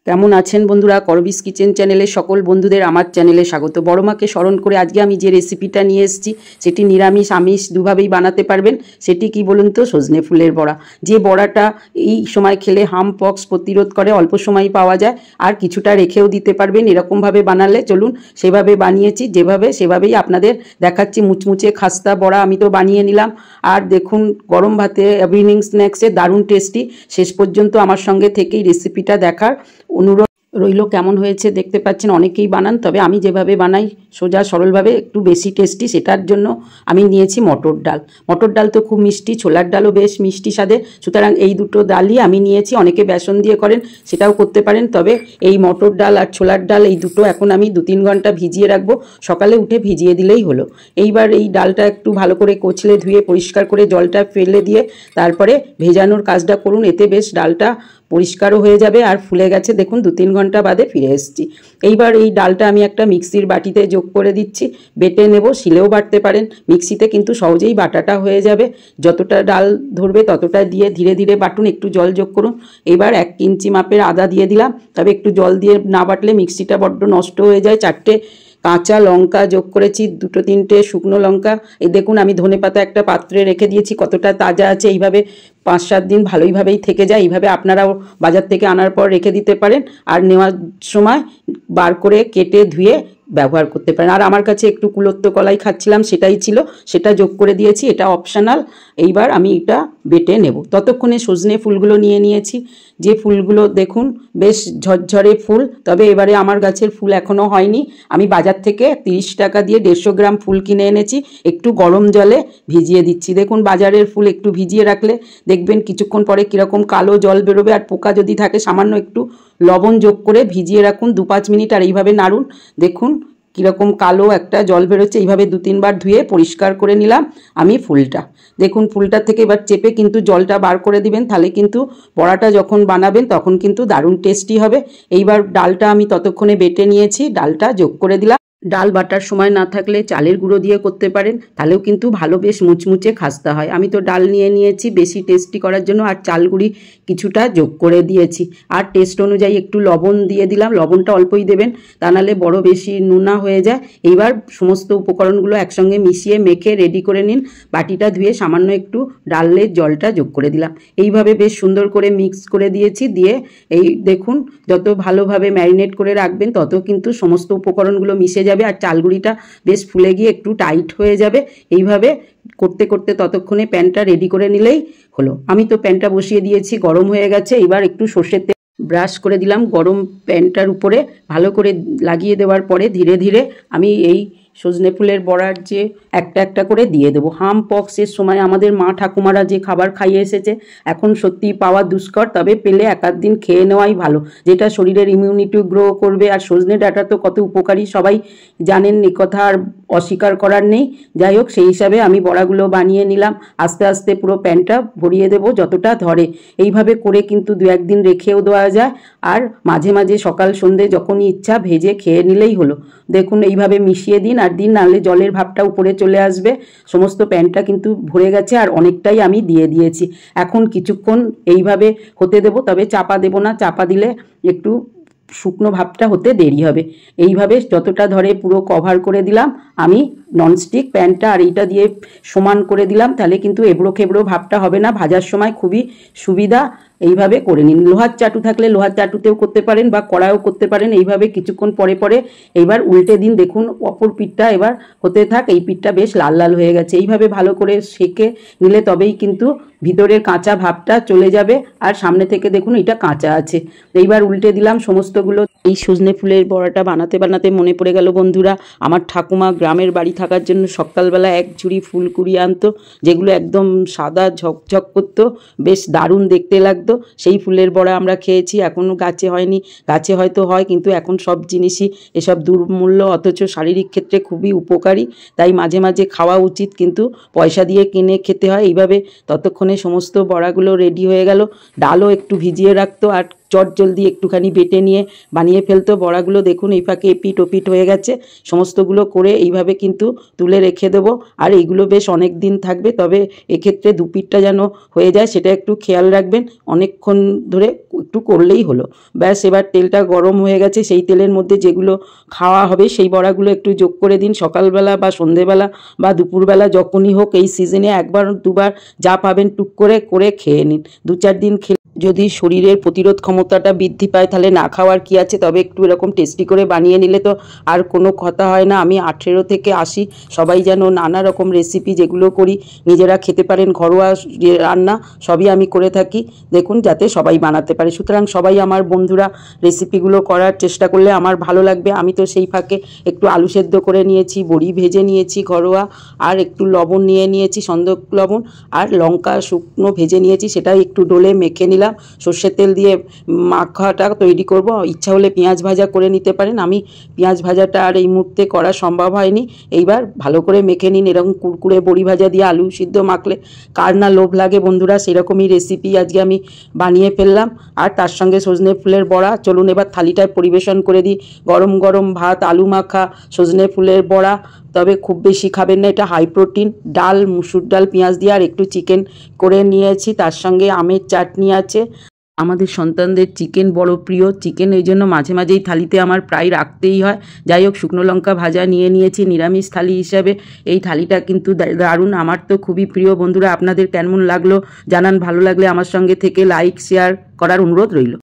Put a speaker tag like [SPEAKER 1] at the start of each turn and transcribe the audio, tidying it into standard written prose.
[SPEAKER 1] কেমন আছেন বন্ধুরা? করবিস কিচেন চ্যানেলে সকল বন্ধুদের আমার চ্যানেলে স্বাগত। বড় মাকে স্মরণ করে আজকে আমি যে রেসিপিটা নিয়ে এসেছি সেটি নিরামিষ আমিষ দুভাবেই বানাতে পারবেন। সেটি কি বলুন তো? সজনে ফুলের বড়া। যে বড়াটা এই সময় খেলে হাম পক্স প্রতিরোধ করে, অল্প সময় পাওয়া যায় আর কিছুটা রেখেও দিতে পারবেন। এরকমভাবে বানালে চলুন সেভাবে বানিয়েছি, সেভাবেই আপনাদের দেখাচ্ছি। মুচমুচে খাস্তা বড়া আমি তো বানিয়ে নিলাম। আর দেখুন, গরম ভাতে ইভিনিং স্ন্যাক্সে দারুণ টেস্টি। শেষ পর্যন্ত আমার সঙ্গে থেকেই রেসিপিটা দেখার অনুরোধ রইল। কেমন হয়েছে দেখতে পাচ্ছেন, অনেকেই বানান, তবে আমি যেভাবে বানাই সোজা সরলভাবে একটু বেশি টেস্টি, সেটার জন্য আমি নিয়েছি মটর ডাল। মটর ডাল তো খুব মিষ্টি, ছোলার ডালও বেশ মিষ্টি স্বাদে, সুতরাং এই দুটো ডালই আমি নিয়েছি। অনেকে বেসন দিয়ে করেন, সেটাও করতে পারেন, তবে এই মটর ডাল আর ছোলার ডাল এই দুটো এখন আমি 2-3 ঘন্টা ভিজিয়ে রাখবো। সকালে উঠে ভিজিয়ে দিলেই হলো। এইবার এই ডালটা একটু ভালো করে কচলে ধুয়ে পরিষ্কার করে জলটা ফেলে দিয়ে তারপরে ভেজানোর কাজটা করুন। এতে বেশ ডালটা পরিষ্কারও হয়ে যাবে আর ফুলে গেছে। দেখুন 2-3 ঘন্টা বাদে ফিরে এসেছি। এইবার এই ডালটা আমি একটা মিক্সির বাটিতে যোগ করে দিচ্ছি, বেটে নেব। শিলেও বাটতে পারেন, মিক্সিতে কিন্তু সহজেই বাটাটা হয়ে যাবে। যতটা ডাল ধরবে ততটা দিয়ে ধীরে ধীরে বাটুন, একটু জল যোগ করুন। এবার 1 ইঞ্চি মাপের আদা দিয়ে দিলাম, তবে একটু জল দিয়ে না বাটলে মিক্সিটা বড্ড নষ্ট হয়ে যায়। 4টে কাঁচা লঙ্কা যোগ করেছি, 2-3টে শুকনো লঙ্কা। এই দেখুন, আমি ধনেপাতা একটা পাত্রে রেখে দিয়েছি, কতটা তাজা আছে। এইভাবে 5-7 দিন ভালোইভাবেই থেকে যায়। এইভাবে আপনারাও বাজার থেকে আনার পর রেখে দিতে পারেন, আর নেওয়ার সময় বার করে কেটে ধুয়ে ব্যবহার করতে পারেন। আর আমার কাছে একটু কুলত্থ কলাই খাচ্ছিলাম, সেটাই ছিল, সেটা যোগ করে দিয়েছি। এটা অপশনাল। এইবার আমি এটা বেটে নেব। ততক্ষণে সজনে ফুলগুলো নিয়ে নিয়েছি। যে ফুলগুলো দেখুন বেশ ঝরঝরে ফুল, তবে এবারে আমার গাছের ফুল এখনও হয়নি। আমি বাজার থেকে 30 টাকা দিয়ে 150 গ্রাম ফুল কিনে এনেছি, একটু গরম জলে ভিজিয়ে দিচ্ছি। দেখুন, বাজারের ফুল একটু ভিজিয়ে রাখলে দেখবেন কিছুক্ষণ পরে কীরকম কালো জল বেরোবে। আর পোকা যদি থাকে সামান্য একটু লবণ যোগ করে ভিজিয়ে রাখুন 2-5 মিনিট, আর এইভাবে নাড়ুন। দেখুন কীরকম কালো একটা জল বেরোচ্ছে। এইভাবে 2-3 বার ধুয়ে পরিষ্কার করে নিলাম আমি ফুলটা। দেখুন, ফুলটা থেকে এবার চেপে কিন্তু জলটা বার করে দিবেন, তাহলে কিন্তু বড়াটা যখন বানাবেন তখন কিন্তু দারুণ টেস্টি হবে। এইবার ডালটা আমি ততক্ষণে বেটে নিয়েছি, ডালটা যোগ করে দিলাম। ডাল বাটার সময় না থাকলে চালের গুঁড়ো দিয়ে করতে পারেন, তাহলেও কিন্তু ভালো বেশ মুচমুচে খাস্তা হয়। আমি তো ডাল নিয়ে নিয়েছি বেশি টেস্টি করার জন্য, আর চালগুড়ি কিছুটা যোগ করে দিয়েছি। আর টেস্ট অনুযায়ী একটু লবণ দিয়ে দিলাম। লবণটা অল্পই দেবেন, তা নাহলে বড় বেশি নুনা হয়ে যায়। এইবার সমস্ত উপকরণগুলো একসঙ্গে মিশিয়ে মেখে রেডি করে নিন। বাটিটা ধুয়ে সামান্য একটু ডালের জলটা যোগ করে দিলাম। এইভাবে বেশ সুন্দর করে মিক্স করে দিয়েছি। দিয়ে এই দেখুন, যত ভালোভাবে ম্যারিনেট করে রাখবেন তত কিন্তু সমস্ত উপকরণগুলো মিশে যাবে, আর চালগুড়িটা বেশ ফুলে গিয়ে একটু টাইট হয়ে যাবে। এইভাবে করতে করতে ততক্ষণে প্যানটা রেডি করে নিলেই হলো। আমি তো প্যানটা বসিয়ে দিয়েছি, গরম হয়ে গেছে। এবার একটু সর্ষের তেল ব্রাশ করে দিলাম গরম প্যানটার উপরে। ভালো করে লাগিয়ে দেওয়ার পরে ধীরে ধীরে আমি এই সজনে ফুলের বড়ার যে একটা একটা করে দিয়ে দেবো। হাম পক্সের সময় আমাদের মা ঠাকুমারা যে খাবার খাইয়ে এসেছে, এখন সত্যি পাওয়া দুষ্কর, তবে পেলে 1-8 দিন খেয়ে নেওয়াই ভালো, যেটা শরীরের ইমিউনিটি গ্রো করবে। আর সজনে ডাঁটা তো কত উপকারী, সবাই জানেন, এ কথা আর অস্বীকার করার নেই। যাই হোক, সেই হিসাবে আমি বড়াগুলো বানিয়ে নিলাম। আস্তে আস্তে পুরো প্যানটা ভরিয়ে দেবো যতটা ধরে। এইভাবে করে কিন্তু 2-1 দিন রেখেও দেওয়া যায়, আর মাঝে মাঝে সকাল সন্ধে যখনই ইচ্ছা ভেজে খেয়ে নিলেই হলো। দেখুন, এইভাবে মিশিয়ে দিন আর দিন, নাহলে জলের ভাবটা উপরে চলে আসবে। সমস্ত প্যানটা কিন্তু ভরে গেছে, আর অনেকটাই আমি দিয়ে দিয়েছি। এখন কিছুক্ষণ এইভাবে হতে দেব, তবে চাপা দেব না। চাপা দিলে একটু শুকনো ভাবটা হতে দেরি হবে। এইভাবে যতটা ধরে পুরো কভার করে দিলাম আমি ননস্টিক প্যানটা, আর এইটা দিয়ে সমান করে দিলাম, তাহলে কিন্তু এবড়ো খেবড়ো ভাবটা হবে না। ভাজার সময় খুবই সুবিধা। এইভাবে করে নিন। লোহার চাটু থাকলে লোহার চাটুতেও করতে পারেন, বা কড়াইও করতে পারেন। এইভাবে কিছুক্ষণ পরে পরে এইবার উল্টে দিন। দেখুন, অপর পিঠটা এবার হতে থাক। এই পিঠটা বেশ লাল লাল হয়ে গেছে। এইভাবে ভালো করে সেঁকে নিলে তবেই কিন্তু ভিতরের কাঁচা ভাবটা চলে যাবে। আর সামনে থেকে দেখুন এটা কাঁচা আছে। এইবার উল্টে দিলাম সমস্তগুলো। এই সজনে ফুলের বড়াটা বানাতে বানাতে মনে পড়ে গেল বন্ধুরা, আমার ঠাকুমা গ্রামের বাড়ি থাকার জন্য সকালবেলা 1 ঝুড়ি ফুল কুড়িয়ে আনতো, যেগুলো একদম সাদা ঝকঝক করতো, বেশ দারুণ দেখতে লাগতো। সেই ফুলের বড়া আমরা খেয়েছি। এখনও গাছে হয়নি, গাছে হয়তো হয়, কিন্তু এখন সব জিনিসই এসব দুর্মূল্য, অথচ শারীরিক ক্ষেত্রে খুবই উপকারী। তাই মাঝে মাঝে খাওয়া উচিত, কিন্তু পয়সা দিয়ে কিনে খেতে হয়। এইভাবে ততক্ষণে সমস্ত বড়াগুলো রেডি হয়ে গেল। ডালও একটু ভিজিয়ে রাখতো, আর চট জলদি একটুখানি বেটে নিয়ে বানিয়ে ফেলতো বড়াগুলো। দেখুন এই ফাঁকে এপিট ওপিট হয়ে গেছে, সমস্তগুলো করে এইভাবে কিন্তু তুলে রেখে দেবো। আর এইগুলো বেশ অনেক দিন থাকবে, তবে এক্ষেত্রে দুপিটটা যেন হয়ে যায় সেটা একটু খেয়াল রাখবেন। অনেকক্ষণ ধরে একটু করলেই হলো। ব্যাস, এবার তেলটা গরম হয়ে গেছে, সেই তেলের মধ্যে যেগুলো খাওয়া হবে সেই বড়াগুলো একটু যোগ করে দিন। সকালবেলা বা সন্ধেবেলা বা দুপুরবেলা যখনই হোক, এই সিজনে একবার দুবার যা পাবেন টুক করে করে খেয়ে নিন। 2-4 দিন খেলে যদি শরীরের প্রতিরোধ ক্ষমতাটা বৃদ্ধি পায় তাহলে না খাওয়ার কি আছে। তবে একটু এরকম টেস্টি করে বানিয়ে নিলে তো আর কোনো কথা হয় না। আমি 18 থেকে 80 সবাই যেন নানা রকম রেসিপি যেগুলো করি নিজেরা খেতে পারেন, ঘরোয়া রান্না সবই আমি করে থাকি, দেখুন যাতে সবাই বানাতে পারে। সুতরাং সবাই আমার বন্ধুরা রেসিপিগুলো করার চেষ্টা করলে আমার ভালো লাগবে। আমি তো সেই ফাঁকে একটু আলু সেদ্ধ করে নিয়েছি, বড়ি ভেজে নিয়েছি ঘরোয়া, আর একটু লবণ নিয়ে নিয়েছি, সন্দক লবণ, আর লঙ্কা শুকনো ভেজে নিয়েছি, সেটাই একটু ডোলে মেখে নিলাম। সর্ষের তেল দিয়ে মাখাটা তৈরি করব। ইচ্ছা হলে পেঁয়াজ ভাজা করে নিতে পারেন, আমি পেঁয়াজ ভাজাটা আর এই মুহূর্তে করা সম্ভব হয়নি। এইবার ভালো করে মেখে নিন। এরকম কুরকুরে বড়ি ভাজা দিয়ে আলু সিদ্ধ মাখলে কার না লোভ লাগে বন্ধুরা, সেরকমই রেসিপি আজকে আমি বানিয়ে ফেললাম। আর তার সঙ্গে সজনে ফুলের বড়া। চলুন এবার থালিটায় পরিবেশন করে দিই। গরম গরম ভাত, আলু মাখা, সজনে ফুলের বড়া। তবে খুব বেশি খাবেন না, এটা হাই প্রোটিন। ডাল, মুসুর ডাল, পেঁয়াজ দিয়ে আর একটু চিকেন করে নিয়েছি, তার সঙ্গে আমের চাটনি আছে। আমাদের সন্তানদের চিকেন বড় প্রিয়, চিকেন এই জন্য মাঝে মাঝেই থালিতে আমার প্রায় রাখতেই হয়। যাই হোক, শুকনো লঙ্কা ভাজা নিয়ে নিয়েছি নিরামিষ থালি হিসাবে। এই থালিটা কিন্তু দারুণ, আমার তো খুবই প্রিয়। বন্ধুরা আপনাদের কেমন লাগলো জানান, ভালো লাগলে আমার সঙ্গে থেকে লাইক শেয়ার করার অনুরোধ রইল।